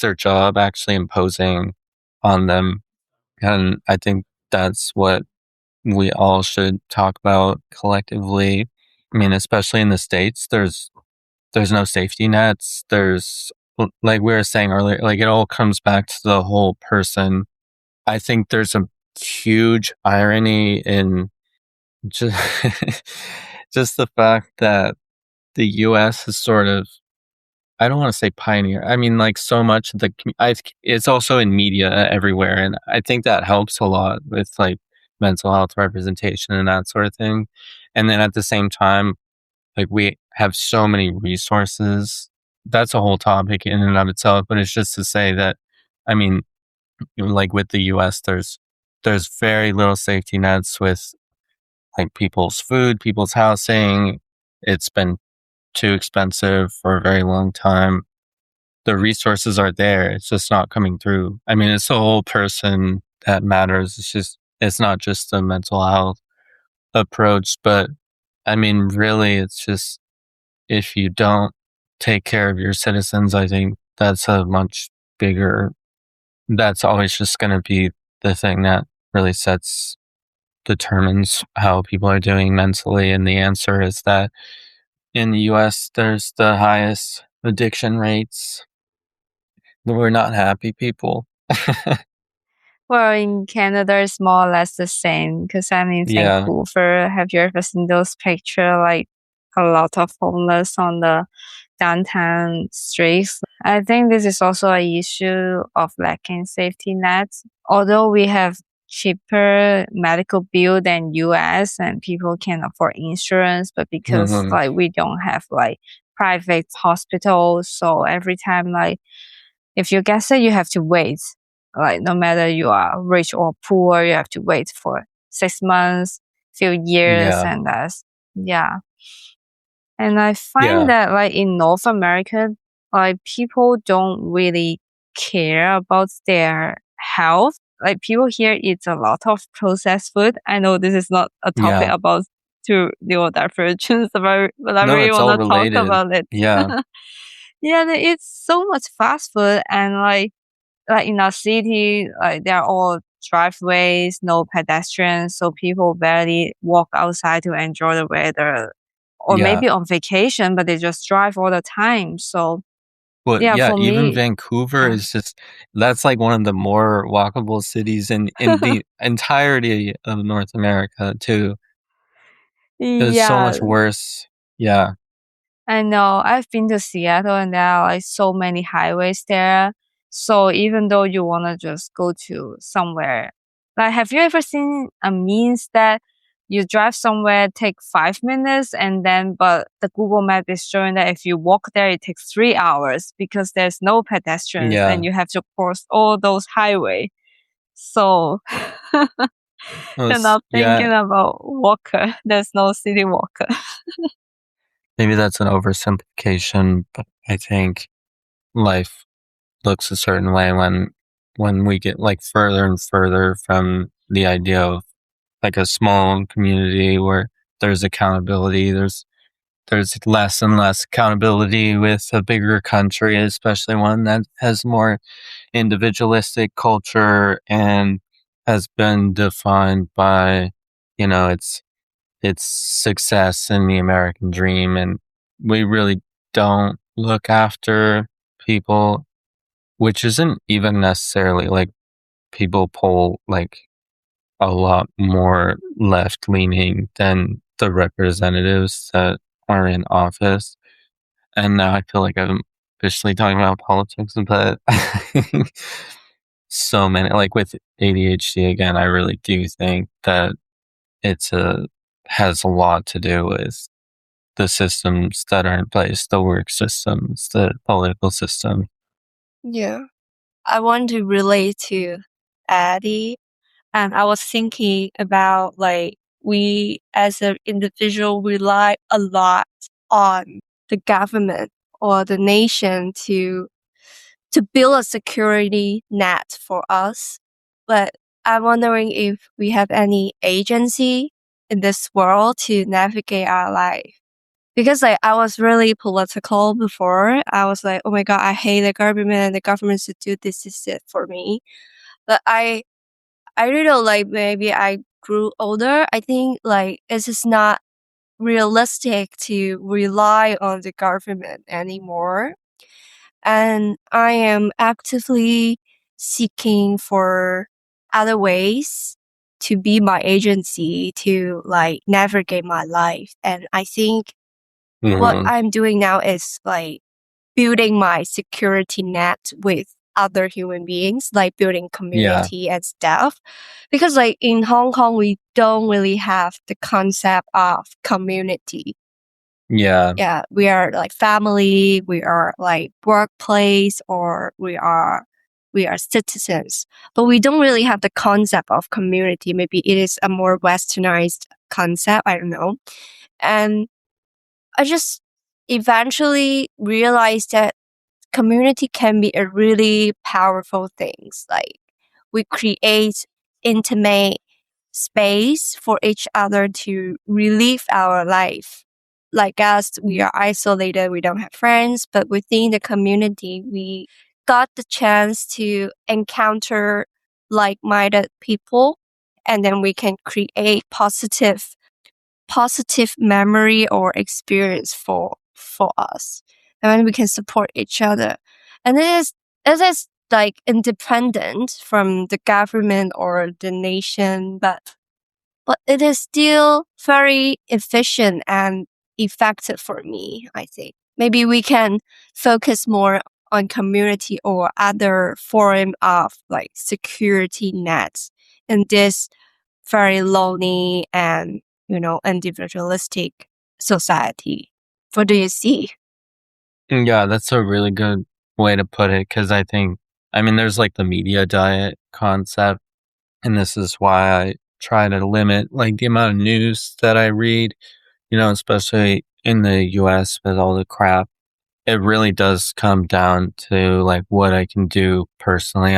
their job actually imposing on them. And I think that's what we all should talk about collectively. I mean, especially in the States, there's no safety nets. There's, like we were saying earlier, like it all comes back to the whole person. I think there's a huge irony in just, just the fact that the US is sort of, I don't want to say pioneer. I mean, like so much of it's also in media everywhere. And I think that helps a lot with like mental health representation and that sort of thing. And then at the same time, like we have so many resources. That's a whole topic in and of itself, but it's just to say that, I mean, like with the US, there's very little safety nets with like people's food, people's housing. It's been too expensive for a very long time. The resources are there. It's just not coming through. I mean, it's the whole person that matters. It's not just a mental health approach, but I mean, really, it's just if you don't take care of your citizens, I think that's a much bigger, that's always just going to be the thing that really determines how people are doing mentally. And the answer is that in the US, there's the highest addiction rates. We're not happy people. Well, in Canada, it's more or less the same because I'm in Yeah. Vancouver. Have you ever seen those pictures, like a lot of homeless on the downtown streets? I think this is also an issue of lacking safety nets. Although we have cheaper medical bill than US and people can afford insurance, but because Mhm. like we don't have like private hospitals, so every time like if you get sick, you have to wait. Like no matter you are rich or poor, you have to wait for 6 months, few years, Yeah. and that's yeah. And I find Yeah. that like in North America, like people don't really care about their health. Like people here eat a lot of processed food. I know this is not a topic Yeah. about to neurodivergence, but I No, really it's all want to talk related. about it. Yeah. Yeah, they eat so much fast food and like in our city, like they're all driveways, no pedestrians, so people barely walk outside to enjoy the weather. Or Yeah. maybe on vacation, but they just drive all the time. So Well, yeah, yeah, for even me, Vancouver yeah. is just that's like one of the more walkable cities in the entirety of North America too. It's so much Yeah, worse. Yeah. I know. I've been to Seattle and there are like so many highways there. So even though you want to just go to somewhere, like have you ever seen a means that you drive somewhere, take 5 minutes, and then but the Google map is showing that if you walk there, it takes 3 hours because there's no pedestrians Yeah. and you have to cross all those highway. So Well, you're not yeah, thinking about walker. There's no city walker. maybe that's an oversimplification, but I think life looks a certain way when we get like further and further from the idea of like a small community where there's accountability. There's less and less accountability with a bigger country, especially one that has more individualistic culture and has been defined by, its success in the American dream. And we really don't look after people, which isn't even necessarily like people poll like a lot more left leaning than the representatives that are in office. And now I feel like I'm officially talking about politics, but so many, like with ADHD again, I really do think that it's has a lot to do with the systems that are in place, the work systems, the political system. Yeah. I want to relate to Eddie. And I was thinking about like we as an individual rely a lot on the government or the nation to build a security net for us. But I'm wondering if we have any agency in this world to navigate our life. Because like I was really political before. I was like, oh my God, I hate the government. The government should do this is it for me. But I don't know, like maybe I grew older. I think like it's just not realistic to rely on the government anymore. And I am actively seeking for other ways to be my agency to like navigate my life. And I think what Mhm. I'm doing now is like building my security net with other human beings, like building community and stuff. Because like in Hong Kong, we don't really have the concept of community. Yeah. Yeah, we are like family, we are like workplace, or we are citizens. But we don't really have the concept of community. Maybe it is a more westernized concept. I don't know. And I just eventually realized that community can be a really powerful thing. Like we create intimate space for each other to relive our life. Like us, we are isolated, we don't have friends, but within the community, we got the chance to encounter like-minded people, and then we can create positive positive memory or experience for us, and then we can support each other. And it is like independent from the government or the nation, but it is still very efficient and effective for me, I think. Maybe we can focus more on community or other form of like security nets in this very lonely and, individualistic society. What do you see? Yeah, that's a really good way to put it, because I think, there's like the media diet concept, and this is why I try to limit like the amount of news that I read, especially in the US with all the crap. It really does come down to like what I can do personally.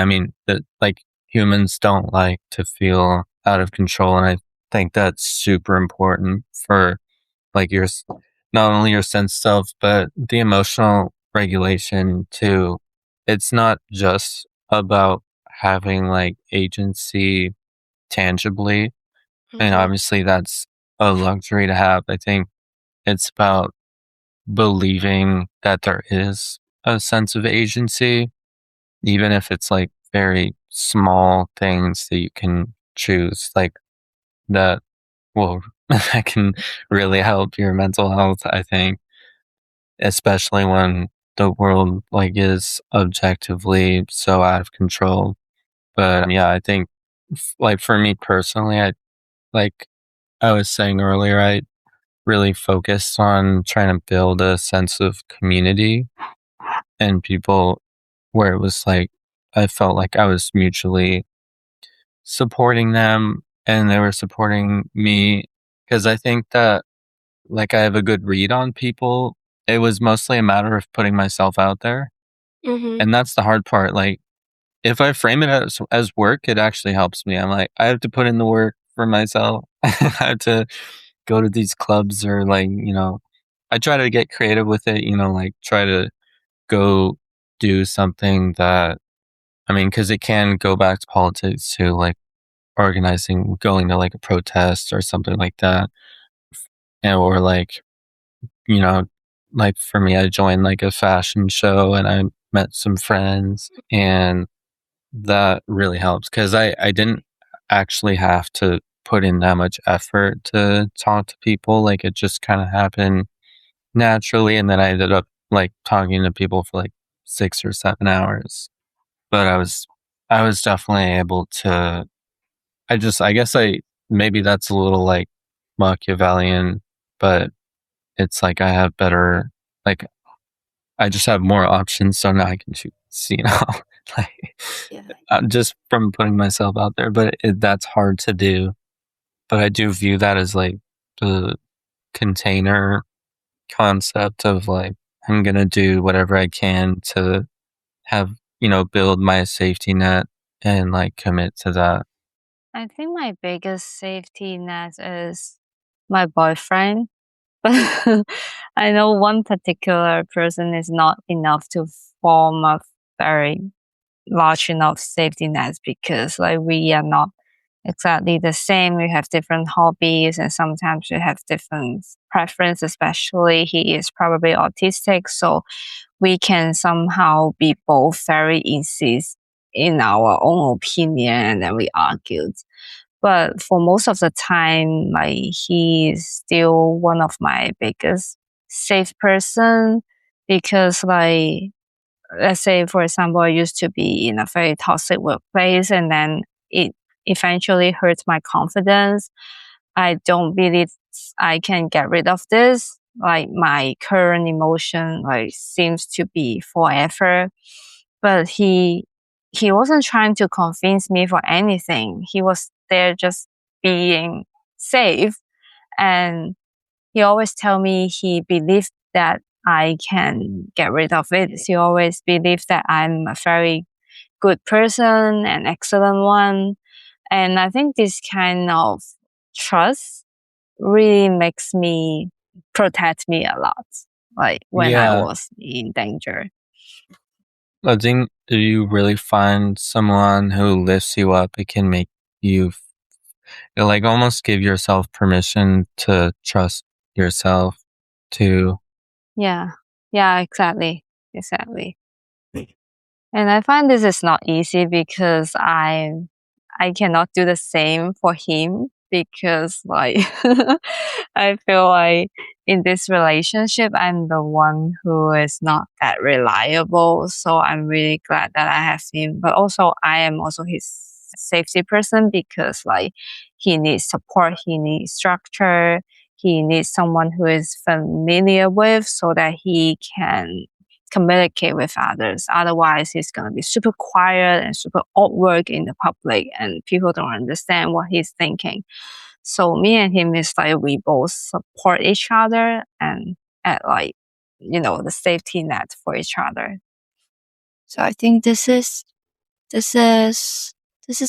Like humans don't like to feel out of control, and I think that's super important for like not only your sense self, but the emotional regulation too. It's not just about having like agency tangibly, and obviously that's a luxury to have. I think it's about believing that there is a sense of agency, even if it's like very small things that you can choose, like that will that can really help your mental health, I think, especially when the world like is objectively so out of control. But yeah, I think like for me personally, like I was saying earlier, I really focused on trying to build a sense of community and people where it was like I felt like I was mutually supporting them and they were supporting me, because I think that like I have a good read on people. It was mostly a matter of putting myself out there. And that's the hard part. Like if I frame it as work, it actually helps me. I'm like, I have to put in the work for myself. I have to go to these clubs or like, I try to get creative with it, like try to go do something that, because it can go back to politics too, like going to like a protest or something like that. Or like, like for me, I joined like a fashion show and I met some friends, and that really helps because I didn't actually have to put in that much effort to talk to people. Like it just kind of happened naturally. And then I ended up like talking to people for like 6 or 7 hours. But I was definitely able to, I guess maybe that's a little like Machiavellian, but it's like I have better, like I just have more options. So now I can choose, like just from putting myself out there, but that's hard to do. But I do view that as like the container concept of like, I'm going to do whatever I can to have, build my safety net and like commit to that. I think my biggest safety net is my boyfriend. But I know one particular person is not enough to form a very large enough safety net, because like we are not exactly the same. We have different hobbies and sometimes we have different preferences, especially he is probably autistic. So we can somehow be both very insist in our own opinion, and then we argued. But for most of the time, like he is still one of my biggest safe person, because like, let's say for example, I used to be in a very toxic workplace and then it eventually hurts my confidence. I don't believe I can get rid of this. Like my current emotion like seems to be forever. But he wasn't trying to convince me for anything. He was there just being safe. And he always tell me he believed that I can get rid of it. He always believed that I'm a very good person, an excellent one. And I think this kind of trust really makes me protect me a lot, like when I was in danger. I think if you really find someone who lifts you up, it can make you it like almost give yourself permission to trust yourself too. Yeah, exactly. And I find this is not easy because I cannot do the same for him because like I feel like in this relationship I'm the one who is not that reliable. So I'm really glad that I have him. But also I am also his safety person because like he needs support, he needs structure, he needs someone who is familiar with so that he can communicate with others. Otherwise, he's going to be super quiet and super awkward in the public and people don't understand what he's thinking. So me and him is like we both support each other and at like, the safety net for each other. So I think this is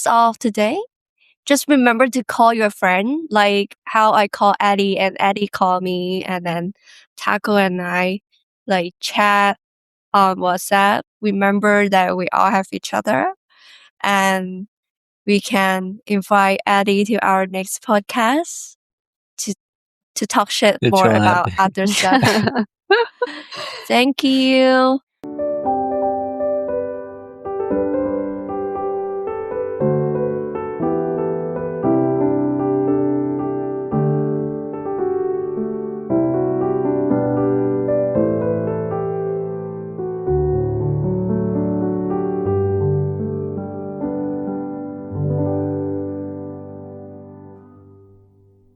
all today. Just remember to call your friend, like how I call Eddie and Eddie call me, and then Taco and I like chat on WhatsApp. Remember that we all have each other, and we can invite Eddie to our next podcast to talk shit more about other stuff. Thank you.